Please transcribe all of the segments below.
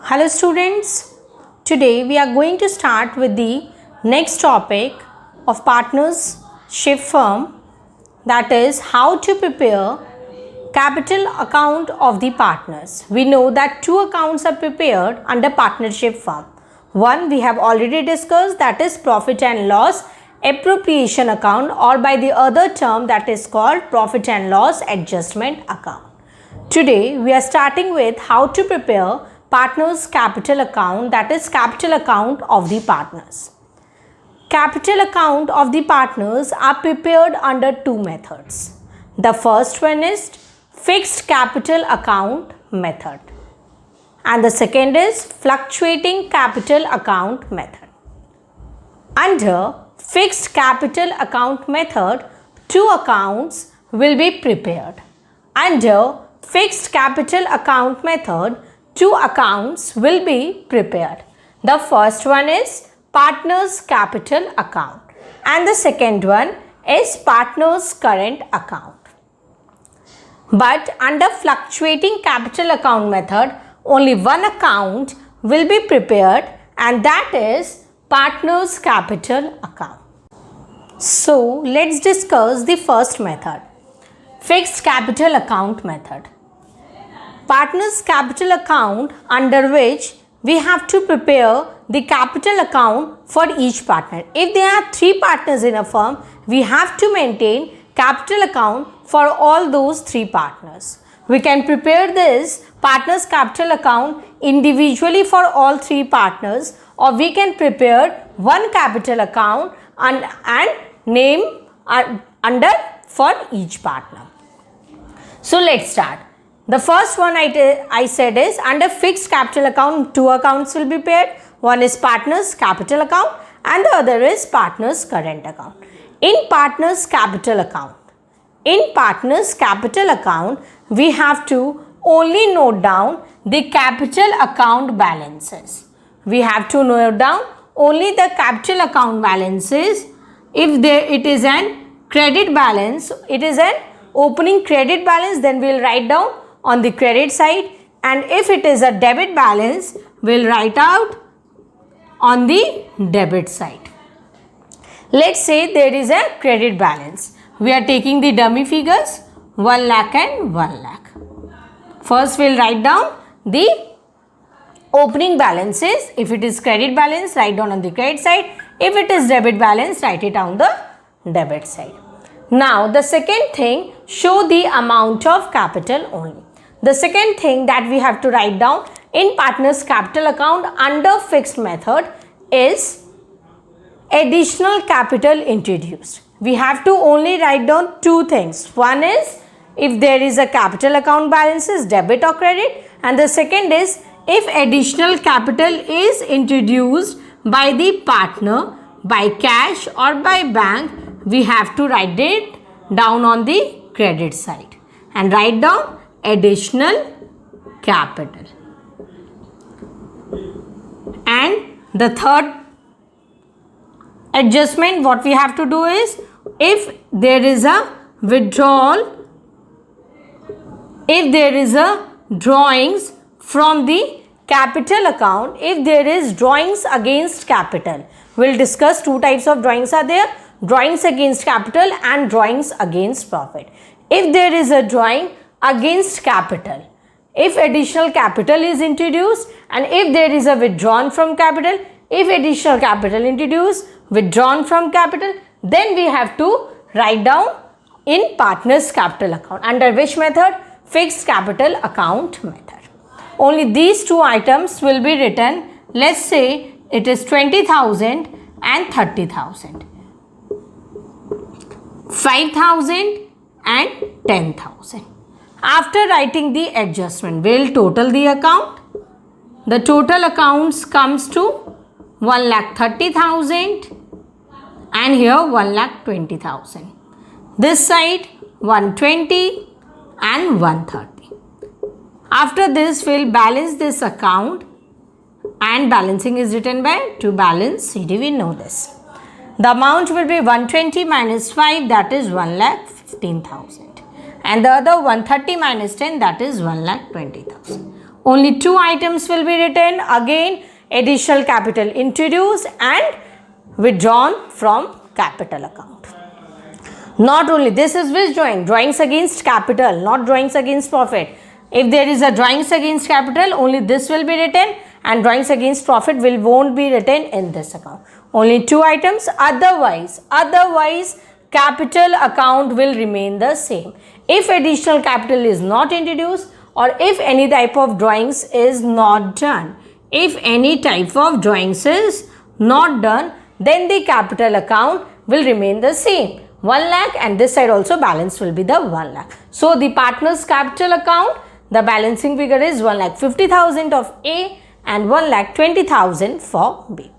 Hello students, today we are going to start with the next topic of partnership firm, that is how to prepare capital account of the partners. We know that two accounts are prepared under partnership firm. One we have already discussed, that is profit and loss appropriation account, or by the other term that is called profit and loss adjustment account. Today we are starting with how to prepare partners capital account, that is capital account of the partners. Capital account of the partners are prepared under two methods. The first one is fixed capital account method and the second is fluctuating capital account method. Under fixed capital account method, two accounts will be prepared. Under fixed capital account method, two accounts will be prepared. The first one is partners capital account and the second one is partners current account. But under fluctuating capital account method, only one account will be prepared and that is partners capital account. So let's discuss the first method, fixed capital account method. Partners capital account, under which we have to prepare the capital account for each partner. If there are three partners in a firm, we have to maintain capital account for all those three partners. We can prepare this partners capital account individually for all three partners, or we can prepare one capital account and name under for each partner. So let's start. The first one I said is under fixed capital account, two accounts will be prepared. One is partners capital account and the other is partners current account. In partners capital account, we have to only note down the capital account balances. We have to note down only the capital account balances. If it is an credit balance, it is an opening credit balance, then we will write down on the credit side, and if it is a debit balance, we will write out on the debit side. Let's say there is a credit balance. We are taking the dummy figures 1 lakh and 1 lakh. First we will write down the opening balances. If it is credit balance, write down on the credit side. If it is debit balance, write it on the debit side. Now the second thing, show the amount of capital only. The second thing that we have to write down in partners capital account under fixed method is additional capital introduced. We have to only write down two things. One is if there is a capital account balances debit or credit, and the second is if additional capital is introduced by the partner by cash or by bank, we have to write it down on the credit side and write down additional capital. And the third adjustment what we have to do is if there is a withdrawal, if there is a drawings from the capital account, if there is drawings against capital, we will discuss two types of drawings are there, drawings against capital and drawings against profit. If there is a drawing against capital, if additional capital is introduced and if there is a withdrawn from capital, if additional capital introduced, withdrawn from capital, then we have to write down in partners capital account. Under which method? Fixed capital account method. Only these two items will be written. Let's say it is 20,000 and 30,000. 5,000 and 10,000. After writing the adjustment, we will total the account. The total accounts comes to 1,30,000 and here 1,20,000. This side 120 and 130. After this, we will balance this account and balancing is written by to balance CD. We know this. The amount will be 120 minus 5, that is 1,15,000. And the other 130 minus 10, that is 1,20,000. Only 2 items will be written. Again, additional capital introduced and withdrawn from capital account. Not only this is which drawing? Drawings against capital, not drawings against profit. If there is a drawings against capital, only this will be written, and drawings against profit won't be written in this account. Only 2 items. Otherwise capital account will remain the same. If additional capital is not introduced, or if any type of drawings is not done. If any type of drawings is not done, then the capital account will remain the same. 1 lakh, and this side also balance will be the 1 lakh. So the partner's capital account, the balancing figure is 1,50,000 of A and 1,20,000 for B.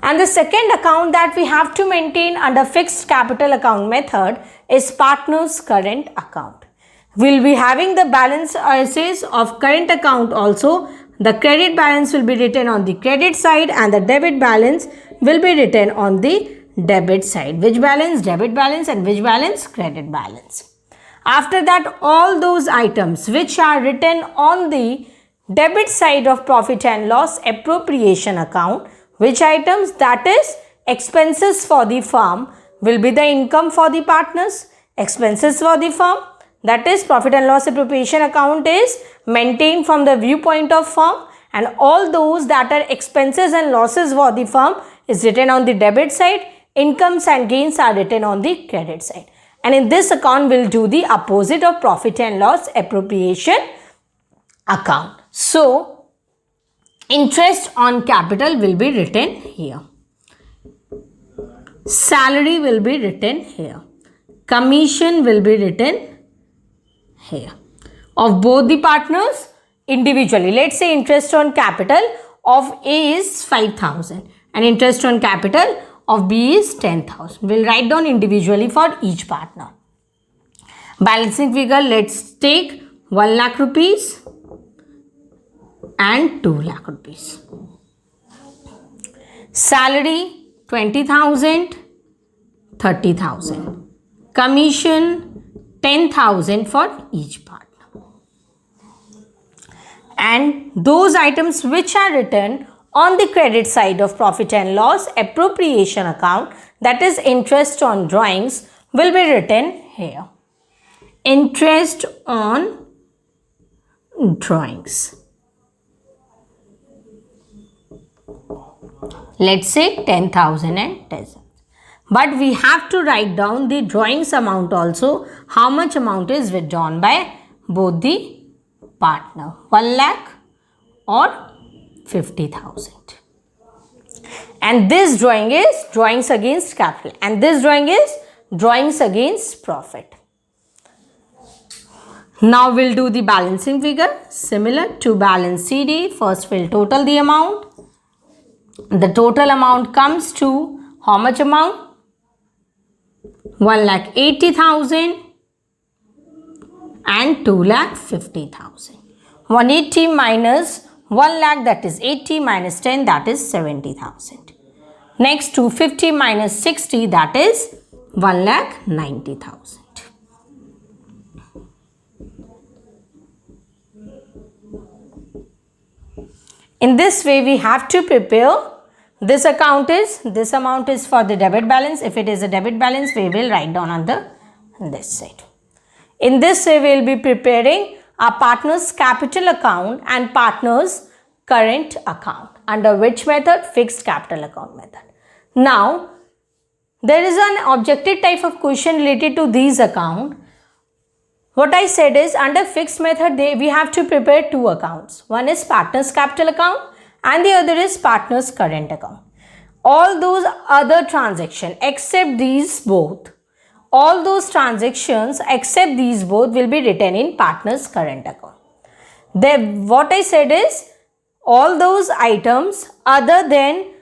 And the second account that we have to maintain under fixed capital account method is partner's current account. We'll be having the balance assets of current account also. The credit balance will be written on the credit side and the debit balance will be written on the debit side. Which balance? Debit balance. And which balance? Credit balance. After that, all those items which are written on the debit side of profit and loss appropriation account, which items? That is expenses for the firm will be the income for the partners. Expenses for the firm, that is profit and loss appropriation account, is maintained from the viewpoint of firm, and all those that are expenses and losses for the firm is written on the debit side. Incomes and gains are written on the credit side. And in this account, we'll do the opposite of profit and loss appropriation account. So, interest on capital will be written here. Salary will be written here. Commission will be written here. Of both the partners individually. Let's say interest on capital of A is 5,000 and interest on capital of B is 10,000. We'll write down individually for each partner. Balancing figure, let's take 1 lakh rupees and 2 lakh rupees. Salary 20,000, 30,000. Commission 10,000 for each partner. And those items which are written on the credit side of profit and loss appropriation account, that is interest on drawings, will be written here. Interest on drawings. Let's say 10,000 and 10,000. But we have to write down the drawings amount also. How much amount is withdrawn by both the partner? 1 lakh or 50,000. And this drawing is drawings against capital. And this drawing is drawings against profit. Now we'll do the balancing figure. Similar to balance CD. First we'll total the amount. The total amount comes to how much amount? 1,80,000 and 2,50,000. 180 minus 1 lakh, that is 80, minus 10, that is 70,000. Next 250 minus 60, that is 1,90,000. In this way, we have to prepare this amount is for the debit balance. If it is a debit balance, we will write down on this side. In this way, we will be preparing our partner's capital account and partner's current account. Under which method? Fixed capital account method. Now, there is an objective type of question related to these accounts. What I said is, under fixed method, we have to prepare 2 accounts. One is partner's capital account and the other is partner's current account. All those other transactions except these both, all those transactions except these both will be written in partner's current account. Then what I said is, all those items other than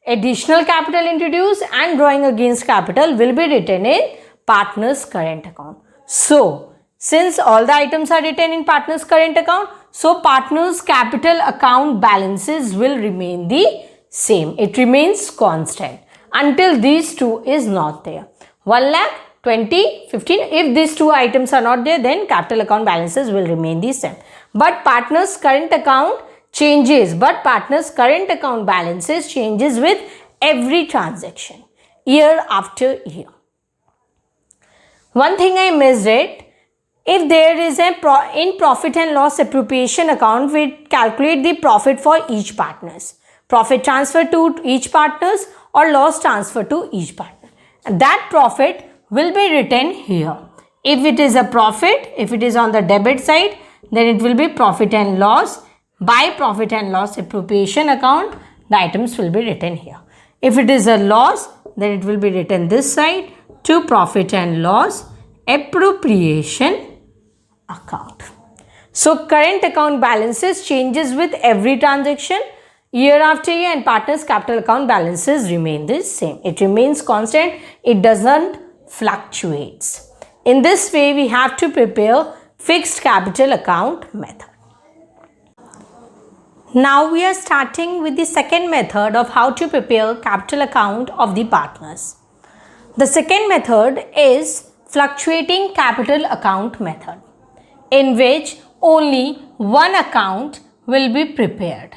additional capital introduced and drawing against capital will be written in partner's current account. So, since all the items are written in partner's current account, so partner's capital account balances will remain the same. It remains constant until these two is not there. 1 lakh, 20, 15. If these two items are not there, then capital account balances will remain the same. but partner's current account changes, but partner's current account balances changes with every transaction, year after year. One thing I missed it, if there is in profit and loss appropriation account, we calculate the profit for each partners. Profit transfer to each partners or loss transfer to each partner. And that profit will be written here. If it is a profit, if it is on the debit side, then it will be profit and loss. By profit and loss appropriation account, the items will be written here. If it is a loss, then it will be written this side to profit and loss appropriation account. So current account balances changes with every transaction, year after year, and partners capital account balances remain the same. It remains constant. It doesn't fluctuates. In this way, we have to prepare fixed capital account method. Now we are starting with the second method of how to prepare capital account of the partners. The second method is fluctuating capital account method, in which only one account will be prepared.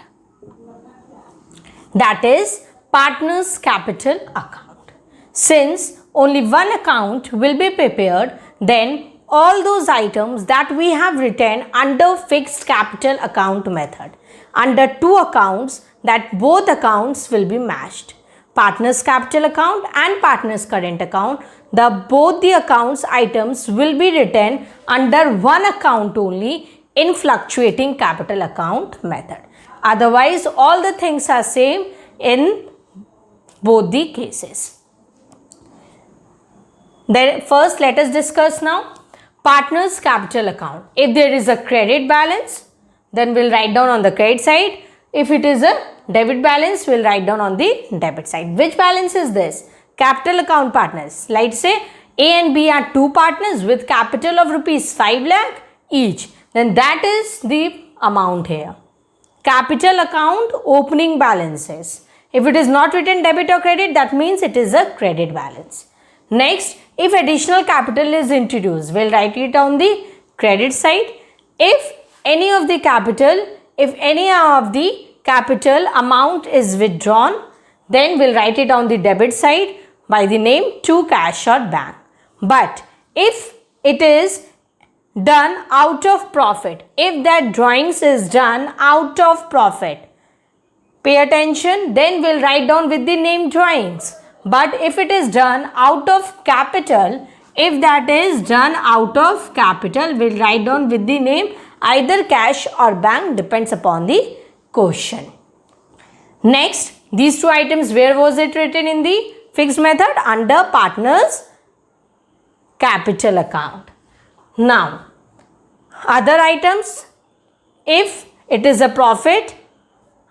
That is partners capital account. Since only one account will be prepared, then all those items that we have written under fixed capital account method, under two accounts, that both accounts will be matched. Partners capital account and partners current account, both the accounts items will be written under one account only in fluctuating capital account method. Otherwise, all the things are same in both the cases. Then first let us discuss now partners capital account. If there is a credit balance, then we'll write down on the credit side. If it is a debit balance, we'll write down on the debit side. Which balance is this? Capital account partners. Let's say A and B are two partners with capital of rupees 5 lakh each. Then that is the amount here. Capital account opening balances. If it is not written debit or credit, that means it is a credit balance. Next, if additional capital is introduced, we'll write it on the credit side. If any of the capital amount is withdrawn, then we'll write it on the debit side by the name to cash or bank. But if it is done out of profit, if that drawings is done out of profit, pay attention, then we'll write down with the name drawings. But if it is done out of capital, if that is done out of capital, we'll write down with the name either cash or bank, depends upon the question. Next, these two items, where was it written in the fixed method? Under partners capital account. Now, other items, if it is a profit,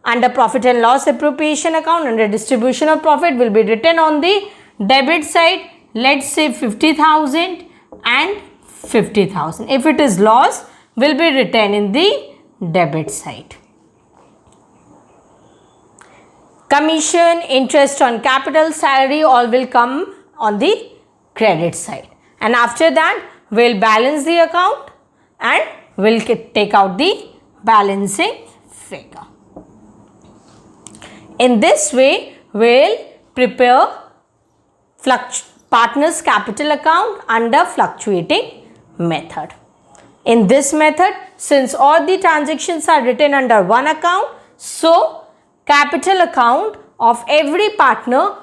under profit and loss appropriation account, under distribution of profit, will be written on the debit side. Let's say 50,000 and 50,000. If it is loss, will be written in the debit side. Commission, interest on capital, salary, all will come on the credit side. And after that, we'll balance the account and we'll take out the balancing figure. In this way, we'll prepare partners capital account under fluctuating method. In this method, since all the transactions are written under one account, so capital account of every partner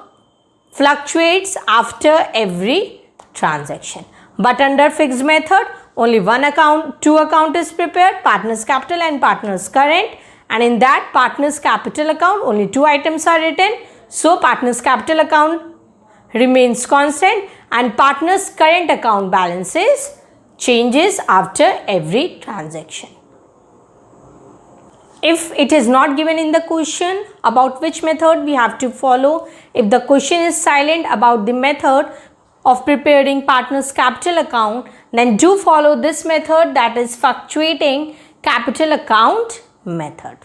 fluctuates after every transaction. But under fixed method, only one account, two account is prepared, partners capital and partners current. And in that partners capital account, only two items are written. So partners capital account remains constant and partners current account balances changes after every transaction. If it is not given in the question about which method we have to follow, if the question is silent about the method of preparing partners capital account, then do follow this method, that is fluctuating capital account method.